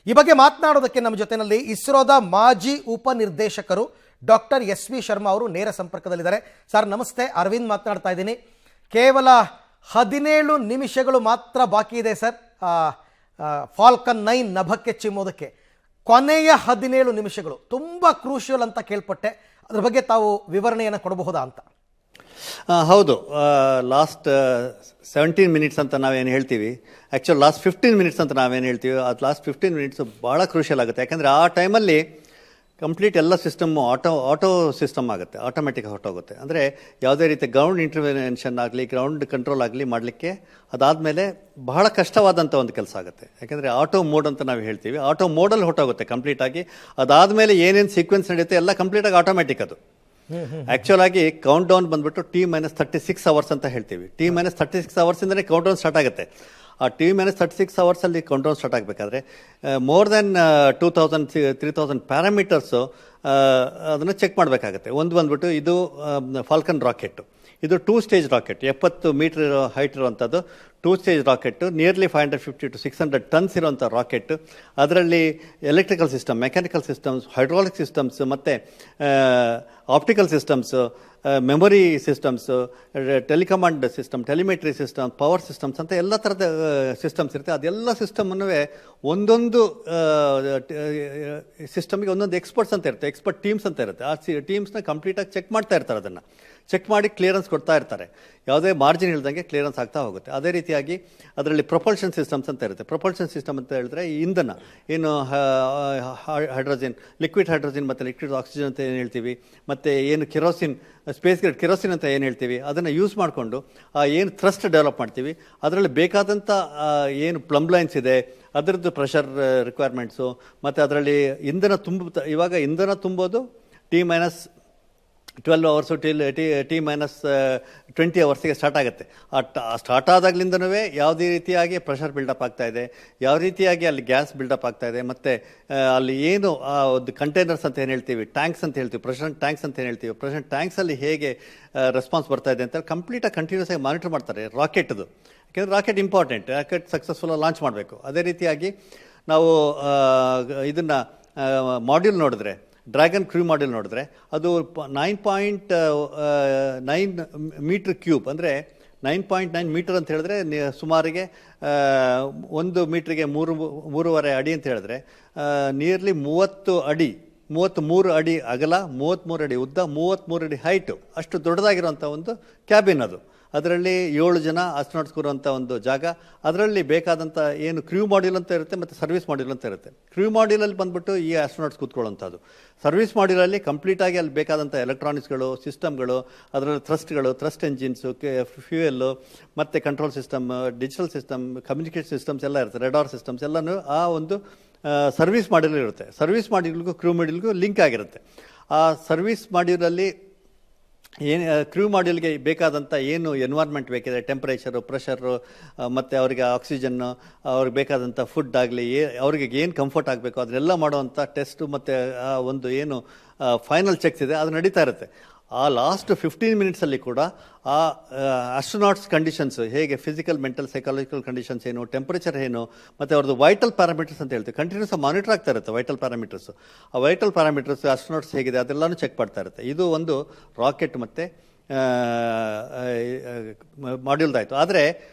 ಈ ಬಗ್ಗೆ ಮಾತನಾಡೋದಕ್ಕೆ ನಮ್ಮ ಜೊತೆಯಲ್ಲಿ ಇಸ್ರೋದ ಮಾಜಿ ಉಪನಿರ್ದೇಶಕರು ಡಾಕ್ಟರ್ ಎಸ್.ವಿ. ಶರ್ಮಾ ಅವರು ನೇರ ಸಂಪರ್ಕದಲ್ಲಿದ್ದಾರೆ. ಸರ್ ನಮಸ್ತೆ, ಅರವಿಂದ್ ಮಾತನಾಡ್ತಾ ಇದ್ದೀನಿ. ಕೇವಲ 17 ನಿಮಿಷಗಳು ಮಾತ್ರ ಬಾಕಿ ಇದೆ ಸರ್ ಫಾಲ್ಕನ್ 9 ನಭಕ್ಕೆ ಚಿಮ್ಮೋದಕ್ಕೆ. ಕೊನೆಯ 17 ನಿಮಿಷಗಳು ತುಂಬ ಕ್ರೂಷಿಯಲ್ ಅಂತ ಕೇಳ್ಪಟ್ಟೆ. ಅದ್ರ ಬಗ್ಗೆ ತಾವು ವಿವರಣೆಯನ್ನು ಕೊಡಬಹುದಾ ಅಂತ. ಹೌದು, ಲಾಸ್ಟ್ 17 ಮಿನಿಟ್ಸ್ ಅಂತ ನಾವೇನು ಹೇಳ್ತೀವಿ, ಆ್ಯಕ್ಚುಲಿ ಲಾಸ್ಟ್ 15 ಮಿನಿಟ್ಸ್ ಅಂತ ನಾವೇನು ಹೇಳ್ತೀವಿ, ಅದು ಲಾಸ್ಟ್ 15 ಮಿನಿಟ್ಸ್ ಭಾಳ ಕ್ರೂಷಿಯಲ್ ಆಗುತ್ತೆ. ಯಾಕಂದರೆ ಆ ಟೈಮಲ್ಲಿ ಕಂಪ್ಲೀಟ್ ಎಲ್ಲ ಸಿಸ್ಟಮ್ಮು ಆಟೋ ಸಿಸ್ಟಮ್ ಆಗುತ್ತೆ, ಆಟೋಮೆಟಿಕ್ ಹೊರಟೋಗುತ್ತೆ. ಅಂದರೆ ಯಾವುದೇ ರೀತಿ ಗ್ರೌಂಡ್ ಇಂಟರ್ವೆನ್ಷನ್ ಆಗಲಿ, ಗ್ರೌಂಡ್ ಕಂಟ್ರೋಲ್ ಆಗಲಿ ಮಾಡಲಿಕ್ಕೆ ಅದಾದಮೇಲೆ ಬಹಳ ಕಷ್ಟವಾದಂಥ ಒಂದು ಕೆಲಸ ಆಗುತ್ತೆ. ಯಾಕೆಂದರೆ ಆಟೋ ಮೋಡ್ ಅಂತ ನಾವು ಹೇಳ್ತೀವಿ, ಆಟೋ ಮೋಡಲ್ಲಿ ಹೊರಟೋಗುತ್ತೆ ಕಂಪ್ಲೀಟಾಗಿ. ಅದಾದಮೇಲೆ ಏನೇನು ಸೀಕ್ವೆನ್ಸ್ ನಡೆಯುತ್ತೆ ಎಲ್ಲ ಕಂಪ್ಲೀಟಾಗಿ ಆಟೋಮೆಟಿಕ್. ಅದು ಆ್ಯಕ್ಚುಲ್ ಆಗಿ ಕೌಂಟ್ ಡೌನ್ ಬಂದ್ಬಿಟ್ಟು T-36 ಅವರ್ಸ್ ಅಂತ ಹೇಳ್ತೀವಿ. T-36 ಅವರ್ಸಿಂದನೇ ಕೌಂಟ್ ಡೌನ್ ಸ್ಟಾರ್ಟ್ ಆಗುತ್ತೆ. ಆ T-36 ಅವರ್ಸಲ್ಲಿ ಕೌಂಟ್ ಡೌನ್ ಸ್ಟಾರ್ಟ್ ಆಗಬೇಕಾದ್ರೆ ಮೋರ್ ದೆನ್ 2000-3000 ಪ್ಯಾರಾಮೀಟರ್ಸು ಅದನ್ನು ಚೆಕ್ ಮಾಡಬೇಕಾಗತ್ತೆ. ಒಂದು ಬಂದ್ಬಿಟ್ಟು ಇದು ಫಾಲ್ಕನ್ ರಾಕೆಟ್, ಇದು 2 ಸ್ಟೇಜ್ ರಾಕೆಟ್, 70 ಮೀಟರ್ ಹೈಟ್ ಇರುವಂಥದ್ದು 2 stage rocket, nearly 550 to 600 tons ಇರುವಂಥ ರಾಕೆಟ್. ಅದರಲ್ಲಿ electrical system, mechanical systems, hydraulic systems ಮತ್ತು optical systems, memory systems, telecommand system, telemetry system, power systems ಅಂತ ಎಲ್ಲ ಥರದ ಸಿಸ್ಟಮ್ಸ್ ಇರುತ್ತೆ. ಅದೆಲ್ಲ ಸಿಸ್ಟಮನ್ನು ಒಂದೊಂದು ಸಿಸ್ಟಮ್ಗೆ ಒಂದೊಂದು ಎಕ್ಸ್ಪರ್ಟ್ಸ್ ಅಂತ ಇರುತ್ತೆ, ಎಕ್ಸ್ಪರ್ಟ್ ಟೀಮ್ಸ್ ಅಂತ ಇರುತ್ತೆ. ಆ ಟೀಮ್ಸ್ನ ಕಂಪ್ಲೀಟಾಗಿ ಚೆಕ್ ಮಾಡ್ತಾ ಇರ್ತಾರೆ, ಅದನ್ನು ಚೆಕ್ ಮಾಡಿ ಕ್ಲಿಯರೆನ್ಸ್ ಕೊಡ್ತಾ ಇರ್ತಾರೆ. ಯಾವುದೇ ಮಾರ್ಜಿನ್ ಇಲ್ದಂಗೆ ಕ್ಲಿಯರೆನ್ಸ್ ಆಗ್ತಾ ಹೋಗುತ್ತೆ. ಅದೇ ರೀತಿಯಾಗಿ ಅದರಲ್ಲಿ ಪ್ರೊಪಲ್ಷನ್ ಸಿಸ್ಟಮ್ಸ್ ಅಂತ ಇರುತ್ತೆ. ಪ್ರೊಪಲ್ಷನ್ ಸಿಸ್ಟಮ್ ಅಂತ ಹೇಳಿದ್ರೆ ಈ ಇಂಧನ ಏನು ಹೈಡ್ರೋಜನ್, ಲಿಕ್ವಿಡ್ ಹೈಡ್ರೋಜನ್ ಮತ್ತು ಲಿಕ್ವಿಡ್ ಆಕ್ಸಿಜನ್ ಅಂತ ಏನು ಹೇಳ್ತೀವಿ, ಮತ್ತು ಏನು ಕೆರೋಸಿನ್, ಸ್ಪೇಸ್ ಗ್ರೇಡ್ ಕೆರೋಸಿನ್ ಅಂತ ಏನು ಹೇಳ್ತೀವಿ, ಅದನ್ನು ಯೂಸ್ ಮಾಡಿಕೊಂಡು ಏನು ಥ್ರಸ್ಟ್ ಡೆವಲಪ್ ಮಾಡ್ತೀವಿ, ಅದರಲ್ಲಿ ಬೇಕಾದಂಥ ಏನು ಪ್ಲಂಬ್ ಲೈನ್ಸ್ ಇದೆ ಅದರದ್ದು ಪ್ರೆಷರ್ ರಿಕ್ವೈರ್ಮೆಂಟ್ಸು, ಮತ್ತು ಅದರಲ್ಲಿ ಇವಾಗ ಇಂಧನ ತುಂಬೋದು T-12 ಅವರ್ಸು T-20 ಅವರ್ಸಿಗೆ ಸ್ಟಾರ್ಟ್ ಆಗುತ್ತೆ. ಸ್ಟಾರ್ಟ್ ಆದಾಗ್ಲಿಂದನೂ ಯಾವುದೇ ರೀತಿಯಾಗಿ ಪ್ರೆಷರ್ ಬಿಲ್ಡಪ್ ಆಗ್ತಾ ಇದೆ, ಯಾವ ರೀತಿಯಾಗಿ ಅಲ್ಲಿ ಗ್ಯಾಸ್ ಬಿಲ್ಡಪ್ ಆಗ್ತಾ ಇದೆ, ಮತ್ತು ಅಲ್ಲಿ ಏನು ಒಂದು ಕಂಟೈನರ್ಸ್ ಅಂತ ಏನು ಹೇಳ್ತೀವಿ, ಟ್ಯಾಂಕ್ಸ್ ಅಂತ ಹೇಳ್ತೀವಿ, ಪ್ರೆಷರ್ ಟ್ಯಾಂಕ್ಸ್ ಅಂತ ಏನು ಹೇಳ್ತೀವಿ, ಪ್ರೆಷರ್ ಟ್ಯಾಂಕ್ಸಲ್ಲಿ ಹೇಗೆ ರೆಸ್ಪಾನ್ಸ್ ಬರ್ತಾ ಇದೆ ಅಂತ ಕಂಪ್ಲೀಟಾಗಿ ಕಂಟಿನ್ಯೂಸ್ ಆಗಿ ಮಾನಿಟರ್ ಮಾಡ್ತಾರೆ ರಾಕೆಟ್ದು. ಯಾಕೆಂದರೆ ರಾಕೆಟ್ ಇಂಪಾರ್ಟೆಂಟ್, ರಾಕೆಟ್ ಸಕ್ಸಸ್ಫುಲ್ಲಾಗಿ ಲಾಂಚ್ ಮಾಡಬೇಕು. ಅದೇ ರೀತಿಯಾಗಿ ನಾವು ಇದನ್ನು ಮಾಡ್ಯೂಲ್ ನೋಡಿದ್ರೆ, ಡ್ರ್ಯಾಗನ್ ಕ್ರೂ ಮಾಡ್ಯೂಲ್ ನೋಡಿದ್ರೆ ಅದು 9.9 ಮೀಟ್ರ್ ಕ್ಯೂಬ್, ಅಂದರೆ 9.9 ಮೀಟರ್ ಅಂತ ಹೇಳಿದ್ರೆ ಸುಮಾರಿಗೆ 1 ಮೀಟ್ರಿಗೆ 3.5 ಅಡಿ ಅಂತ ಹೇಳಿದ್ರೆ ನಿಯರ್ಲಿ 33 ಅಡಿ ಅಗಲ, 33 ಅಡಿ ಉದ್ದ, 33 ಅಡಿ ಹೈಟು, ಅಷ್ಟು ದೊಡ್ಡದಾಗಿರುವಂಥ ಒಂದು ಕ್ಯಾಬಿನ್ ಅದು. ಅದರಲ್ಲಿ 7 ಜನ ಆಸ್ಟ್ರೋನಾಟ್ಸ್ ಕೂರುವಂಥ ಒಂದು ಜಾಗ. ಅದರಲ್ಲಿ ಬೇಕಾದಂಥ ಏನು ಕ್ರೂ ಮಾಡ್ಯೂಲ್ ಅಂತ ಇರುತ್ತೆ ಮತ್ತು ಸರ್ವಿಸ್ ಮಾಡ್ಯೂಲ್ ಅಂತ ಇರುತ್ತೆ. ಕ್ರೂ ಮಾಡ್ಯೂಲಲ್ಲಿ ಬಂದ್ಬಿಟ್ಟು ಈ ಆಸ್ಟ್ರೋನಾಟ್ಸ್ ಕೂತ್ಕೊಳ್ಳೋಂಥದ್ದು. ಸರ್ವಿಸ್ ಮಾಡ್ಯೂಲಲ್ಲಿ ಕಂಪ್ಲೀಟಾಗಿ ಅಲ್ಲಿ ಬೇಕಾದಂಥ ಎಲೆಕ್ಟ್ರಾನಿಕ್ಸ್ಗಳು, ಸಿಸ್ಟಮ್ಗಳು, ಅದರಲ್ಲಿ ಥ್ರಸ್ಟ್ ಎಂಜಿನ್ಸು, ಫ್ಯೂಯಲ್ಲು ಮತ್ತು control system, digital system, communication systems ಎಲ್ಲ ಇರುತ್ತೆ, ರೆಡಾರ್ ಸಿಸ್ಟಮ್ಸ್ ಎಲ್ಲನೂ ಆ ಒಂದು ಸರ್ವಿಸ್ ಮಾಡ್ಯೂಲ್ ಇರುತ್ತೆ. ಸರ್ವಿಸ್ ಮಾಡ್ಯೂಲ್ಗೂ ಕ್ರೂ ಮಾಡ್ಯೂಲ್ಗೂ ಲಿಂಕ್ ಆಗಿರುತ್ತೆ. ಆ ಸರ್ವಿಸ್ ಮಾಡ್ಯೂಲಲ್ಲಿ ಕ್ರೂ ಮಾಡ್ಯೂಲ್ಗೆ ಬೇಕಾದಂಥ ಏನು ಎನ್ವೈರ್ಮೆಂಟ್ ಬೇಕಿದೆ, ಟೆಂಪ್ರೇಚರು, ಪ್ರೆಷರು, ಮತ್ತು ಅವರಿಗೆ ಆಕ್ಸಿಜನ್ನು, ಅವ್ರಿಗೆ ಬೇಕಾದಂಥ ಫುಡ್ ಆಗಲಿ, ಅವರಿಗೆ ಏನು ಕಂಫರ್ಟ್ ಆಗಬೇಕು ಅದನ್ನೆಲ್ಲ ಮಾಡುವಂಥ ಟೆಸ್ಟು ಮತ್ತು ಒಂದು ಏನು ಫೈನಲ್ ಚೆಕ್ಸ್ ಇದೆ ಅದು ನಡೀತಾ ಇರುತ್ತೆ. ಆ ಲಾಸ್ಟ್ 15 ಮಿನಿಟ್ಸಲ್ಲಿ ಕೂಡ ಆ ಆಸ್ಟ್ರೋನಾಟ್ಸ್ ಕಂಡೀಷನ್ಸು ಹೇಗೆ, ಫಿಸಿಕಲ್, ಮೆಂಟಲ್, ಸೈಕಾಲಜಿಕಲ್ ಕಂಡೀಷನ್ಸ್ ಏನು, ಟೆಂಪ್ರೇಚರ್ ಏನು, ಮತ್ತು ಅವ್ರದ್ದು ವೈಟಲ್ ಪ್ಯಾರಾಮೀಟರ್ಸ್ ಅಂತ ಹೇಳ್ತೀವಿ, ಕಂಟಿನ್ಯೂಸ್ ಮಾನಿಟರ್ ಆಗ್ತಾ ಇರುತ್ತೆ ವೈಟಲ್ ಪ್ಯಾರಾಮೀಟರ್ಸು. ಆ ವೈಟಲ್ ಪ್ಯಾರಾಮೀಟರ್ಸ್ ಆಸ್ಟ್ರೋನಾಟ್ಸ್ ಹೇಗಿದೆ ಅದೆಲ್ಲನೂ ಚೆಕ್ ಮಾಡ್ತಾ ಇರುತ್ತೆ. ಇದು ಒಂದು ರಾಕೆಟ್ ಮತ್ತು ಮಾಡ್ಯೂಲ್ದಾಯಿತು. ಆದರೆ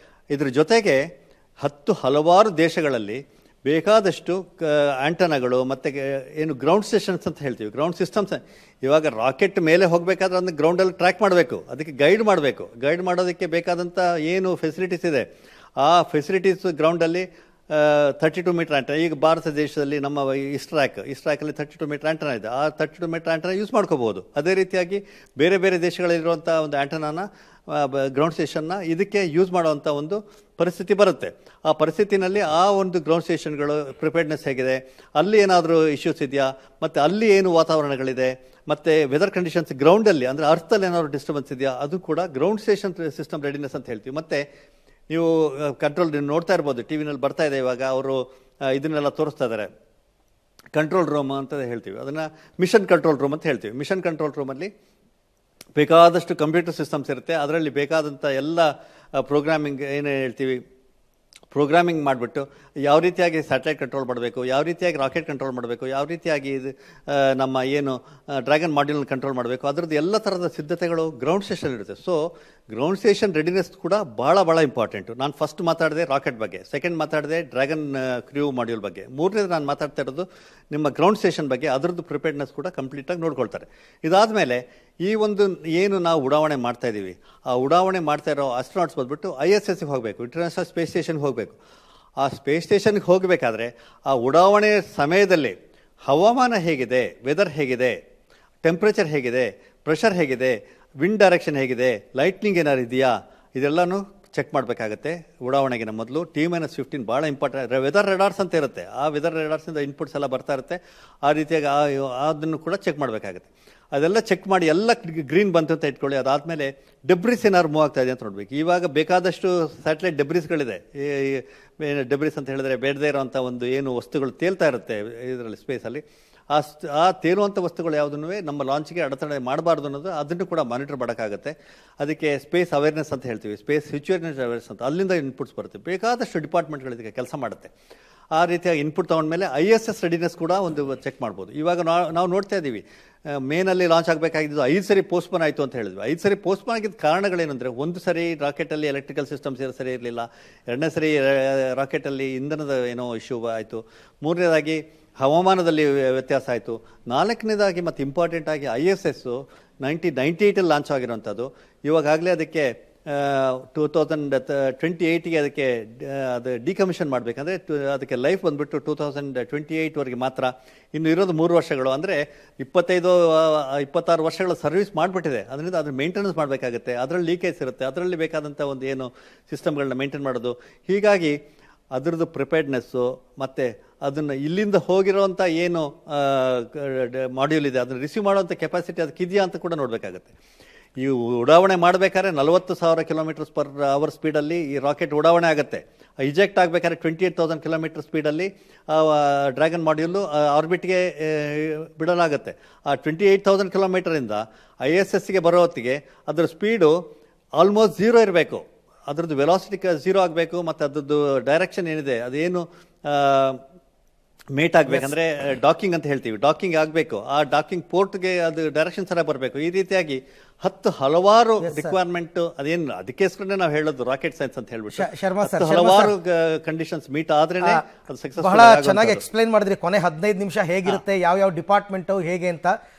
ಇದ್ರ ಜೊತೆಗೆ ಹಲವಾರು ದೇಶಗಳಲ್ಲಿ ಬೇಕಾದಷ್ಟು ಆ್ಯಂಟನಾಗಳು ಮತ್ತು ಏನು ಗ್ರೌಂಡ್ ಸ್ಟೇಷನ್ಸ್ ಅಂತ ಹೇಳ್ತೀವಿ, ಗ್ರೌಂಡ್ ಸಿಸ್ಟಮ್ಸ್. ಇವಾಗ ರಾಕೆಟ್ ಮೇಲೆ ಹೋಗಬೇಕಾದ್ರೆ ಅದನ್ನು ಗ್ರೌಂಡಲ್ಲಿ ಟ್ರ್ಯಾಕ್ ಮಾಡಬೇಕು, ಅದಕ್ಕೆ ಗೈಡ್ ಮಾಡಬೇಕು. ಗೈಡ್ ಮಾಡೋದಕ್ಕೆ ಬೇಕಾದಂಥ ಏನು ಫೆಸಿಲಿಟೀಸ್ ಇದೆ ಆ ಫೆಸಿಲಿಟೀಸ್ ಗ್ರೌಂಡಲ್ಲಿ 32 ಮೀಟರ್ ಆ್ಯಂಟನ. ಈಗ ಭಾರತ ದೇಶದಲ್ಲಿ ನಮ್ಮ ಇಸ್ಟ್ರಾಕಲ್ಲಿ 32 ಮೀಟರ್ ಆ್ಯಂಟನ ಇದೆ. ಆ 32 ಮೀಟರ್ ಆ್ಯಂಟನ ಯೂಸ್ ಮಾಡ್ಕೋಬೋದು. ಅದೇ ರೀತಿಯಾಗಿ ಬೇರೆ ಬೇರೆ ದೇಶಗಳಲ್ಲಿರುವಂಥ ಒಂದು ಆ್ಯಂಟನಾನ, ಗ್ರೌಂಡ್ ಸ್ಟೇಷನ್ನ ಇದಕ್ಕೆ ಯೂಸ್ ಮಾಡುವಂಥ ಒಂದು ಪರಿಸ್ಥಿತಿ ಬರುತ್ತೆ. ಆ ಪರಿಸ್ಥಿತಿನಲ್ಲಿ ಆ ಒಂದು ಗ್ರೌಂಡ್ ಸ್ಟೇಷನ್ಗಳು ಪ್ರಿಪೇರ್ಡ್ನೆಸ್ ಹೇಗಿದೆ, ಅಲ್ಲಿ ಏನಾದರೂ ಇಶ್ಯೂಸ್ ಇದೆಯಾ, ಮತ್ತು ಅಲ್ಲಿ ಏನು ವಾತಾವರಣಗಳಿದೆ, ಮತ್ತು ವೆದರ್ ಕಂಡೀಷನ್ಸ್ ಗ್ರೌಂಡಲ್ಲಿ ಅಂದರೆ ಅರ್ಥಲ್ಲಿ ಏನಾದರೂ ಡಿಸ್ಟರ್ಬೆನ್ಸ್ ಇದೆಯಾ, ಅದು ಕೂಡ ಗ್ರೌಂಡ್ ಸ್ಟೇಷನ್ ಸಿಸ್ಟಮ್ ರೆಡಿನೆಸ್ ಅಂತ ಹೇಳ್ತೀವಿ. ಮತ್ತು ನೀವು ಕಂಟ್ರೋಲ್ ನೋಡ್ತಾ ಇರ್ಬೋದು, ಟಿ ವಿನಲ್ಲಿ ಬರ್ತಾ ಇದೆ ಇವಾಗ, ಅವರು ಇದನ್ನೆಲ್ಲ ತೋರಿಸ್ತಾ ಇದ್ದಾರೆ. ಕಂಟ್ರೋಲ್ ರೂಮ್ ಅಂತ ಹೇಳ್ತೀವಿ, ಅದನ್ನು ಮಿಷನ್ ಕಂಟ್ರೋಲ್ ರೂಮ್ ಅಂತ ಹೇಳ್ತೀವಿ. ಮಿಷನ್ ಕಂಟ್ರೋಲ್ ರೂಮಲ್ಲಿ ಬೇಕಾದಷ್ಟು ಕಂಪ್ಯೂಟರ್ ಸಿಸ್ಟಮ್ಸ್ ಇರುತ್ತೆ. ಅದರಲ್ಲಿ ಬೇಕಾದಂಥ ಎಲ್ಲ ಪ್ರೋಗ್ರಾಮಿಂಗ್ ಏನು ಹೇಳ್ತೀವಿ, ಪ್ರೋಗ್ರಾಮಿಂಗ್ ಮಾಡಿಬಿಟ್ಟು ಯಾವ ರೀತಿಯಾಗಿ ಸ್ಯಾಟಲೈಟ್ ಕಂಟ್ರೋಲ್ ಮಾಡಬೇಕು, ಯಾವ ರೀತಿಯಾಗಿ ರಾಕೆಟ್ ಕಂಟ್ರೋಲ್ ಮಾಡಬೇಕು, ಯಾವ ರೀತಿಯಾಗಿ ಇದು ನಮ್ಮ ಏನು ಡ್ರ್ಯಾಗನ್ ಮಾಡ್ಯೂಲ್ನ ಕಂಟ್ರೋಲ್ ಮಾಡಬೇಕು, ಅದರದ್ದು ಎಲ್ಲ ಥರದ ಸಿದ್ಧತೆಗಳು ಗ್ರೌಂಡ್ ಸ್ಟೇಷನ್ ಇರುತ್ತೆ. ಸೊ ಗ್ರೌಂಡ್ ಸ್ಟೇಷನ್ ರೆಡಿನೆಸ್ ಕೂಡ ಭಾಳ ಇಂಪಾರ್ಟೆಂಟು. ನಾನು ಫಸ್ಟ್ ಮಾತಾಡಿದೆ ರಾಕೆಟ್ ಬಗ್ಗೆ, ಸೆಕೆಂಡ್ ಮಾತಾಡಿದೆ ಡ್ರ್ಯಾಗನ್ ಕ್ರ್ಯೂ ಮಾಡ್ಯೂಲ್ ಬಗ್ಗೆ, ಮೂರನೇದು ನಾನು ಮಾತಾಡ್ತಾ ಇರೋದು ನಿಮ್ಮ ಗ್ರೌಂಡ್ ಸ್ಟೇಷನ್ ಬಗ್ಗೆ. ಅದರದ್ದು ಪ್ರಿಪೇರ್ಡ್ನೆಸ್ ಕೂಡ ಕಂಪ್ಲೀಟಾಗಿ ನೋಡ್ಕೊಳ್ತಾರೆ. ಇದಾದಮೇಲೆ ಈ ಒಂದು ಏನು ನಾವು ಉಡಾವಣೆ ಮಾಡ್ತಾ ಇದ್ದೀವಿ, ಆ ಉಡಾವಣೆ ಮಾಡ್ತಾ ಇರೋ ಆಸ್ಟ್ರೋನಾಟ್ಸ್ ಬಂದ್ಬಿಟ್ಟು ISSಗೆ ಹೋಗಬೇಕು, ಇಂಟರ್ನ್ಯಾಷನಲ್ ಸ್ಪೇಸ್ ಸ್ಟೇಷನ್ಗೆ ಹೋಗಬೇಕು. ಆ ಸ್ಪೇಸ್ ಸ್ಟೇಷನ್ಗೆ ಹೋಗಬೇಕಾದ್ರೆ ಆ ಉಡಾವಣೆ ಸಮಯದಲ್ಲಿ ಹವಾಮಾನ ಹೇಗಿದೆ, ವೆದರ್ ಹೇಗಿದೆ, ಟೆಂಪ್ರೇಚರ್ ಹೇಗಿದೆ, ಪ್ರೆಷರ್ ಹೇಗಿದೆ, ವಿಂಡ್ ಡೈರೆಕ್ಷನ್ ಹೇಗಿದೆ, ಲೈಟ್ನಿಂಗ್ ಏನಾರು ಇದೆಯಾ, ಇದೆಲ್ಲನೂ ಚೆಕ್ ಮಾಡಬೇಕಾಗತ್ತೆ. ಉಡಾವಣೆಗಿನ ಮೊದಲು T-15 ಭಾಳ ಇಂಪಾರ್ಟೆಂಟ್. ವೆದರ್ ರೆಡಾರ್ಸ್ ಅಂತ ಇರುತ್ತೆ, ಆ ವೆದರ್ ರೆಡಾರ್ಸಿಂದ ಇನ್ಪುಟ್ಸ್ ಎಲ್ಲ ಬರ್ತಾ ಇರುತ್ತೆ. ಆ ರೀತಿಯಾಗಿ ಅದನ್ನು ಕೂಡ ಚೆಕ್ ಮಾಡಬೇಕಾಗುತ್ತೆ. ಅದೆಲ್ಲ ಚೆಕ್ ಮಾಡಿ ಎಲ್ಲ ಗ್ರೀನ್ ಬಂತು ಅಂತ ಇಟ್ಕೊಳ್ಳಿ. ಅದಾದಮೇಲೆ ಡೆಬ್ರಿಸ್ ಏನಾದ್ರು ಮೂವ್ ಆಗ್ತಾ ಇದೆ ಅಂತ ನೋಡ್ಬೇಕು. ಇವಾಗ ಬೇಕಾದಷ್ಟು ಸ್ಯಾಟಲೈಟ್ ಡೆಬ್ರಿಸ್ಗಳಿದೆ. ಡೆಬ್ರಿಸ್ ಅಂತ ಹೇಳಿದ್ರೆ ಬೇಡದೇ ಇರೋವಂಥ ಒಂದು ಏನು ವಸ್ತುಗಳು ತೇಲ್ತಾ ಇರುತ್ತೆ ಇದರಲ್ಲಿ ಸ್ಪೇಸಲ್ಲಿ, ಆ ತೇಲುವಂಥ ವಸ್ತುಗಳು ಯಾವುದನ್ನು ನಮ್ಮ ಲಾಂಚ್ಗೆ ಅಡೆತಡೆ ಮಾಡಬಾರ್ದು ಅನ್ನೋದು ಅದನ್ನು ಕೂಡ ಮಾನಿಟರ್ ಮಾಡೋಕ್ಕಾಗುತ್ತೆ. ಅದಕ್ಕೆ ಸ್ಪೇಸ್ ಅವೇರ್ನೆಸ್ ಅಂತ ಹೇಳ್ತೀವಿ, ಸ್ಪೇಸ್ ಸಿಚುವೇಷನ್ ಅವೇರ್ನೆಸ್ ಅಂತ, ಅಲ್ಲಿಂದ ಇನ್ಪುಟ್ಸ್ ಬರುತ್ತೆ. ಬೇಕಾದಷ್ಟು ಡಿಪಾರ್ಟ್ಮೆಂಟ್ಗಳು ಇದಕ್ಕೆ ಕೆಲಸ ಮಾಡುತ್ತೆ. ಆ ರೀತಿಯಾಗಿ ಇನ್ಪುಟ್ ತೊಗೊಂಡ್ಮೇಲೆ ISS ರೆಡಿನೆಸ್ ಕೂಡ ಒಂದು ಚೆಕ್ ಮಾಡ್ಬೋದು. ಇವಾಗ ನಾವು ನೋಡ್ತಾ ಇದ್ದೀವಿ, ಮೇನಲ್ಲಿ ಲಾಂಚ್ ಆಗಬೇಕಾಗಿದ್ದು 5 ಸರಿ ಪೋಸ್ಟ್ಪೋನ್ ಆಯಿತು ಅಂತ ಹೇಳಿದ್ವಿ. 5 ಸರಿ ಪೋಸ್ಟ್ಪೋನ್ ಆಗಿದ್ದ ಕಾರಣಗಳೇನೆಂದರೆ, ಒಂದು ಸರಿ ರಾಕೆಟಲ್ಲಿ ಎಲೆಕ್ಟ್ರಿಕಲ್ ಸಿಸ್ಟಮ್ಸ್ ಸರಿ ಇರಲಿಲ್ಲ, ಎರಡನೇ ಸರಿ ರಾಕೆಟಲ್ಲಿ ಇಂಧನದ ಏನೋ ಇಶ್ಯೂ ಆಯಿತು, ಮೂರನೇದಾಗಿ ಹವಾಮಾನದಲ್ಲಿ ವ್ಯತ್ಯಾಸ ಆಯಿತು, ನಾಲ್ಕನೇದಾಗಿ ಮತ್ತು ಇಂಪಾರ್ಟೆಂಟ್ ಆಗಿ ISS 1998 ಲಾಂಚ್ ಆಗಿರೋಂಥದ್ದು. ಇವಾಗಲೇ ಅದಕ್ಕೆ 2028ಗೆ ಅದಕ್ಕೆ ಅದು ಡಿಕಮಿಷನ್ ಮಾಡಬೇಕಂದ್ರೆ ಅದಕ್ಕೆ ಲೈಫ್ ಬಂದುಬಿಟ್ಟು 2028ವರೆಗೆ ಮಾತ್ರ. ಇನ್ನು ಇರೋದು 3 ವರ್ಷಗಳು, ಅಂದರೆ 25-26 ವರ್ಷಗಳ ಸರ್ವಿಸ್ ಮಾಡಿಬಿಟ್ಟಿದೆ. ಅದರಿಂದ ಅದ್ರ ಮೇಂಟೆನೆನ್ಸ್ ಮಾಡಬೇಕಾಗುತ್ತೆ, ಅದರಲ್ಲಿ ಲೀಕೇಜ್ ಇರುತ್ತೆ, ಅದರಲ್ಲಿ ಬೇಕಾದಂಥ ಒಂದು ಏನು ಸಿಸ್ಟಮ್ಗಳನ್ನ ಮೇಂಟೈನ್ ಮಾಡೋದು. ಹೀಗಾಗಿ ಅದರದ್ದು ಪ್ರಿಪೇರ್ಡ್ನೆಸ್ಸು ಮತ್ತು ಅದನ್ನು ಇಲ್ಲಿಂದ ಹೋಗಿರೋವಂಥ ಏನು ಮಾಡ್ಯೂಲ್ ಇದೆ ಅದನ್ನು ರಿಸೀವ್ ಮಾಡುವಂಥ ಕೆಪಾಸಿಟಿ ಅದಕ್ಕಿದೆಯಾ ಅಂತ ಕೂಡ ನೋಡಬೇಕಾಗತ್ತೆ. ಈ ಉಡಾವಣೆ ಮಾಡಬೇಕಾದ್ರೆ 40,000 km/h ಸ್ಪೀಡಲ್ಲಿ ಈ ರಾಕೆಟ್ ಉಡಾವಣೆ ಆಗುತ್ತೆ. ಇಜೆಕ್ಟ್ ಆಗಬೇಕಾದ್ರೆ 28,000 km ಸ್ಪೀಡಲ್ಲಿ ಡ್ರ್ಯಾಗನ್ ಮಾಡ್ಯೂಲು ಆರ್ಬಿಟ್ಗೆ ಬಿಡಲಾಗುತ್ತೆ. ಆ 28,000 km ISSಗೆ ಬರೋ ಹೊತ್ತಿಗೆ ಅದರ ಸ್ಪೀಡು ಆಲ್ಮೋಸ್ಟ್ 0 ಇರಬೇಕು, ಅದರದ್ದು ವೆಲಾಸಿಟಿ 0 ಆಗಬೇಕು, ಮತ್ತು ಅದರದ್ದು ಡೈರೆಕ್ಷನ್ ಏನಿದೆ ಅದೇನು ಮೇಟ್ ಆಗಬೇಕಂದ್ರೆ ಡಾಕಿಂಗ್ ಅಂತ ಹೇಳ್ತೀವಿ, ಡಾಕಿಂಗ್ ಆಗಬೇಕು. ಆ ಡಾಕಿಂಗ್ ಪೋರ್ಟ್ಗೆ ಅದು ಡೈರೆಕ್ಷನ್ ಸರಿಯಾಗಿ ಬರಬೇಕು. ಈ ರೀತಿಯಾಗಿ ಹಲವಾರು ರಿಕ್ವೈರ್ಮೆಂಟ್. ಅದೇನು ಅದಕ್ಕೋಸ್ಕರನೇ ನಾವು ಹೇಳೋದು ರಾಕೆಟ್ ಸೈನ್ಸ್ ಅಂತ ಹೇಳ್ಬಿಟ್ಟು ಹಲವಾರು ಕಂಡೀಷನ್ಸ್ ಮೀಟ್ ಆದ್ರೇನೆ ಅದು ಸಕ್ಸಸ್. ಬಹಳ ಚೆನ್ನಾಗಿ ಎಕ್ಸ್ಪ್ಲೈನ್ ಮಾಡಿದ್ರಿ. ಕೊನೆ 15 ನಿಮಿಷ ಹೇಗಿರುತ್ತೆ, ಯಾವ ಡಿಪಾರ್ಟ್ಮೆಂಟ್ ಹೇಗೆ ಅಂತ.